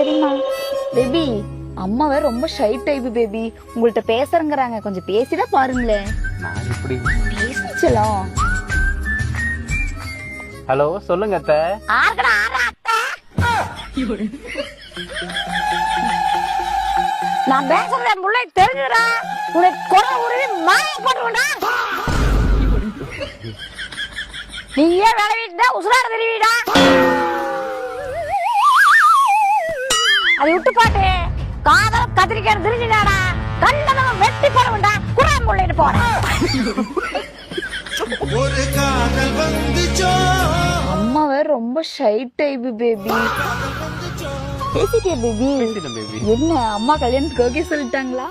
சரிம்மா. பேபி, அம்மா வேற ரொம்ப ஷை டைப் பேபி. உங்கள்ட்ட பேசுறேங்கறாங்க, கொஞ்சம் பேசிதான் பாருங்களேன். நான் இப்படி பேசலாம். ஹலோ சொல்லுங்க அத்தை. ஆர்கடா ஆறா அத்தை. நான் பேசுறத முள்ளை தெரிஞ்சுடா. உனக்கு கொலை உருவி மாய போட்டுடா. நீ ஏன் வேலை வீட்டா உசுராட தெரிவிடா. அதை விட்டு பாட்டு காதல் கத்திரிக்காய் தெரிஞ்சுடாடா. கண்டனம் வெட்டி போடுவேன்டா. குறாம் முள்ளைட்டு போறேன். ஒரு காதல் வந்துச்சோ. அம்மா வேற ரொம்ப ஷை டைப் பேபி. பேசிட்டியா பேபி? பேசிட்டேன் பேபி. என்ன அம்மா கல்யாணத்துக்கு ஓகே சொல்லிட்டாங்களா?